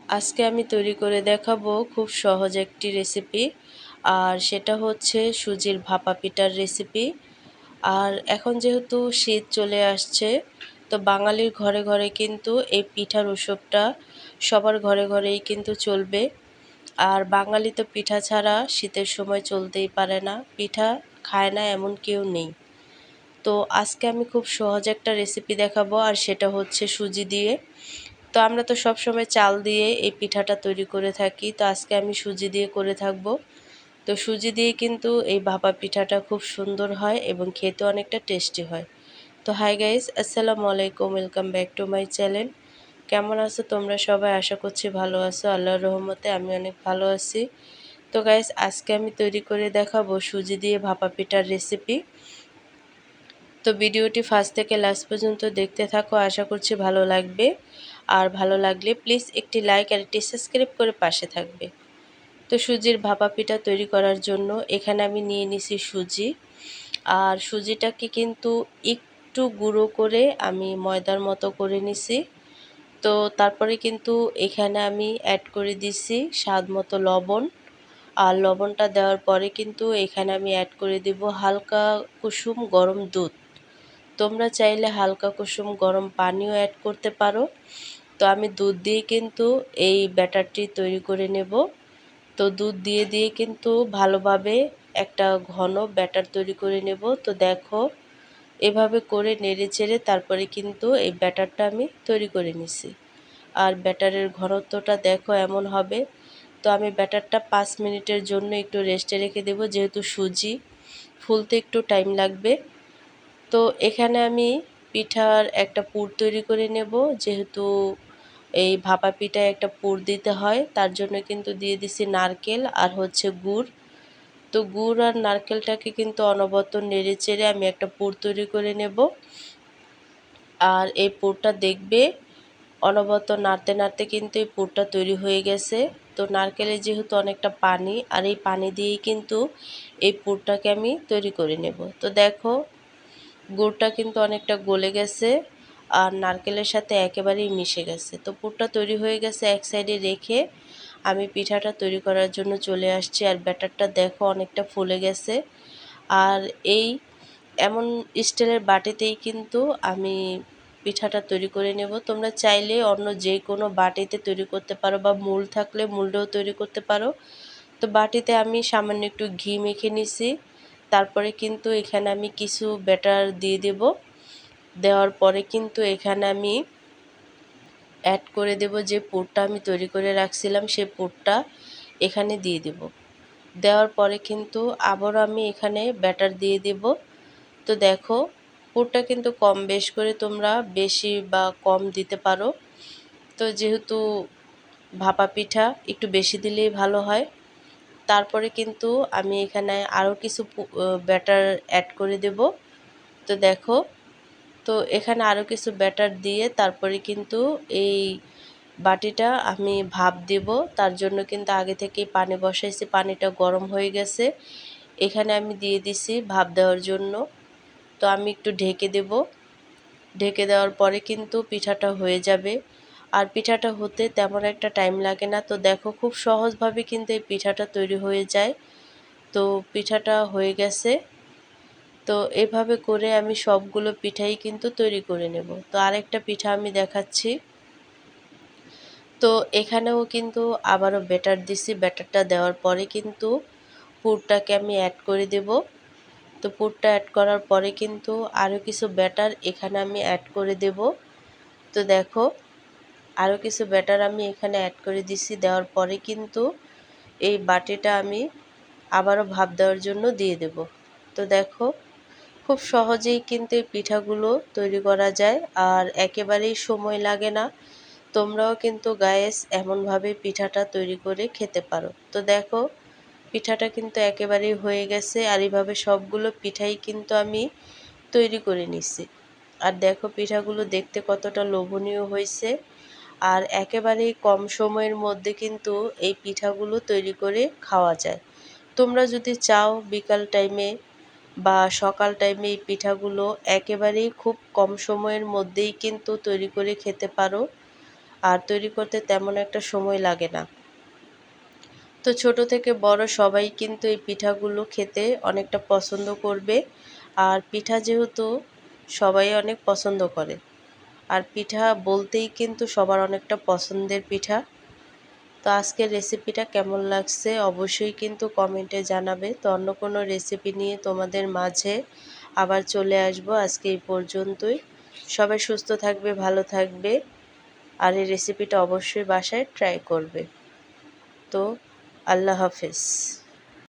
আজকে আমি তৈরি করে দেখাবো খুব সহজ একটি রেসিপি। আর সেটা হচ্ছে সুজির ভাপা পিঠার রেসিপি। আর এখন যেহেতু শীত চলে আসছে, তো বাঙালির ঘরে ঘরে কিন্তু এই পিঠার উৎসবটা সবার ঘরে ঘরেই কিন্তু চলবে। আর বাঙালি তো পিঠা ছাড়া শীতের সময় চলতেই পারে না, পিঠা খায় না এমন কেউ নেই। তো আজকে আমি খুব সহজ একটা রেসিপি দেখাবো, আর সেটা হচ্ছে সুজি দিয়ে। তো আমরা তো সবসময় চাল দিয়ে এই পিঠাটা তৈরি করে থাকি, তো আজকে আমি সুজি দিয়ে করে থাকবো। তো সুজি দিয়ে কিন্তু এই ভাপা পিঠাটা খুব সুন্দর হয় এবং খেতে অনেকটা টেস্টি হয়। তো হাই গাইস, আসসালামু আলাইকুম, welcome back to my channel. কেমন আছো তোমরা সবাই? আশা করছি ভালো আছো, আল্লাহর রহমতে আমি অনেক ভালো আছি। তো গাইস, আজকে আমি তৈরি করে দেখাবো সুজি দিয়ে ভাপা পিঠার রেসিপি। তো ভিডিওটি ফার্স্ট থেকে লাস্ট পর্যন্ত দেখতে থাকো, আশা করছি ভালো লাগবে। আর ভালো লাগলে প্লিজ একটি লাইক আর একটি সাবস্ক্রাইব করে পাশে থাকবে। তো সুজির ভাপা পিঠা তৈরি করার জন্য এখানে আমি নিয়ে নিছি সুজি। আর সুজিটাকে কিন্তু একটু গুঁড়ো করে আমি ময়দার মতো করে নিছি। তো তারপরে কিন্তু এখানে আমি অ্যাড করে দিছি স্বাদ মতো লবণ। আর লবণটা দেওয়ার পরে কিন্তু এখানে আমি অ্যাড করে দিব হালকা কুসুম গরম দুধ। তোমরা চাইলে হালকা কুসুম গরম পানিও অ্যাড করতে পারো। তো আমি দুধ দিয়ে কিন্তু এই ব্যাটারটি তৈরি করে নেব। তো দুধ দিয়ে দিয়ে কিন্তু ভালোভাবে একটা ঘন ব্যাটার তৈরি করে নেব। তো দেখো, এভাবে করে নেড়ে চেড়ে তারপরে কিন্তু এই ব্যাটারটা আমি তৈরি করে নিছি। আর ব্যাটারের ঘনত্বটা দেখো এমন হবে। তো আমি ব্যাটারটা 5 মিনিটের জন্য একটু রেস্টে রেখে দেব, যেহেতু সুজি ফুলতে একটু টাইম লাগবে। তো এখানে আমি পিঠার একটা পুর তৈরি করে নেব, যেহেতু এই ভাপা পিঠায় একটা পুর দিতে হয়, তার জন্য কিন্তু দিয়ে দিছি নারকেল আর হচ্ছে গুড়। তো গুড় আর নারকেলটাকে কিন্তু অনবরত নেড়ে চেড়ে আমি একটা পুর তৈরি করে নেব। আর এই পুরটা দেখবে অনবরত নাড়তে নাড়তে কিন্তু এই পুরটা তৈরি হয়ে গেছে। তো নারকেলের যেহেতু অনেকটা পানি, আর এই পানি দিয়েই কিন্তু এই পুরটাকে আমি তৈরি করে নেব। তো দেখো, গুড়টা কিন্তু অনেকটা গলে গেছে আর নারকেলের সাথে একেবারেই মিশে গেছে। তো পুরটা তৈরি হয়ে গেছে, এক সাইডে রেখে আমি পিঠাটা তৈরি করার জন্য চলে আসছি। আর ব্যাটারটা দেখো অনেকটা ফুলে গেছে। আর এই এমন স্টিলের বাটিতেই কিন্তু আমি পিঠাটা তৈরি করে নেব। তোমরা চাইলে অন্য যে কোনো বাটিতে তৈরি করতে পারো, বা মূল থাকলে মূলটাও তৈরি করতে পারো। তো বাটিতে আমি সামান্য একটু ঘি মেখে নিছি। তারপরে কিন্তু এখানে আমি কিছু ব্যাটার দিয়ে দেব। দেওয়ার পরে কিন্তু এখানে আমি অ্যাড করে দেব যে পুরটা আমি তৈরি করে রাখছিলাম, সেই পুরটা এখানে দিয়ে দেব। দেওয়ার পরে কিন্তু আবারও আমি এখানে ব্যাটার দিয়ে দেব। তো দেখো, পুরটা কিন্তু কম বেশ করে তোমরা বেশি বা কম দিতে পারো। তো যেহেতু ভাপা পিঠা একটু বেশি দিলেই ভালো হয়। তারপরে কিন্তু আমি এখানে আরও কিছু ব্যাটার অ্যাড করে দেব। তো দেখো, তো এখানে আরও কিছু ব্যাটার দিয়ে তারপরে কিন্তু এই বাটিটা আমি ভাপ দেব। তার জন্য কিন্তু আগে থেকেই পানি বসাইছি, পানিটা গরম হয়ে গেছে। এখানে আমি দিয়ে দিছি ভাপ দেওয়ার জন্য। তো আমি একটু ঢেকে দেব। ঢেকে দেওয়ার পরে কিন্তু পিঠাটা হয়ে যাবে। আর পিঠাটা হতে তেমন একটা টাইম লাগে না। তো দেখো, খুব সহজভাবে কিন্তু এই পিঠাটা তৈরি হয়ে যায়। তো পিঠাটা হয়ে গেছে। তো এভাবে করে আমি সবগুলো পিঠাই কিন্তু তৈরি করে নেব। তো আরেকটা পিঠা আমি দেখাচ্ছি। তো এখানেও কিন্তু আবারও ব্যাটার দিছি। ব্যাটারটা দেওয়ার পরে কিন্তু পুরটাকে আমি অ্যাড করে দেব। তো পুরটা অ্যাড করার পরে কিন্তু আরও কিছু ব্যাটার এখানে আমি অ্যাড করে দেব। তো দেখো, আরও কিছু ব্যাটার আমি এখানে অ্যাড করে দিছি। দেওয়ার পরে কিন্তু এই বাটিটা আমি আবারও ভাপ দেওয়ার জন্য দিয়ে দেব। তো দেখো, খুব সহজেই কিন্তু এই পিঠাগুলো তৈরি করা যায়, আর একেবারেই সময় লাগে না। তোমরাও কিন্তু গায়েস এমনভাবে পিঠাটা তৈরি করে খেতে পারো। তো দেখো, পিঠাটা কিন্তু একেবারেই হয়ে গেছে। আর এইভাবে সবগুলো পিঠাই কিন্তু আমি তৈরি করে নিছি। আর দেখো, পিঠাগুলো দেখতে কতটা লোভনীয় হয়েছে। আর একেবারেই কম সময়ের মধ্যে কিন্তু এই পিঠাগুলো তৈরি করে খাওয়া যায়। তোমরা যদি চাও বিকাল টাইমে বা সকাল টাইমে এই পিঠাগুলো একেবারেই খুব কম সময়ের মধ্যেই কিন্তু তৈরি করে খেতে পারো। আর তৈরি করতে তেমন একটা সময় লাগে না। তো ছোট থেকে বড় সবাই কিন্তু এই পিঠাগুলো খেতে অনেকটা পছন্দ করবে। আর পিঠা যেহেতু সবাই অনেক পছন্দ করে, আর পিঠা বলতেই কিন্তু সবার অনেকটা পছন্দের পিঠা। তো আজকের রেসিপিটা কেমন লাগছে অবশ্যই কিন্তু কমেন্টে জানাবে। তো অন্য কোনো রেসিপি নিয়ে তোমাদের মাঝে আবার চলে আসবো। আজকে এই পর্যন্তই। সবাই সুস্থ থাকবে, ভালো থাকবে, আর এই রেসিপিটা অবশ্যই বাসায় ট্রাই করবে। তো আল্লাহ হাফেজ।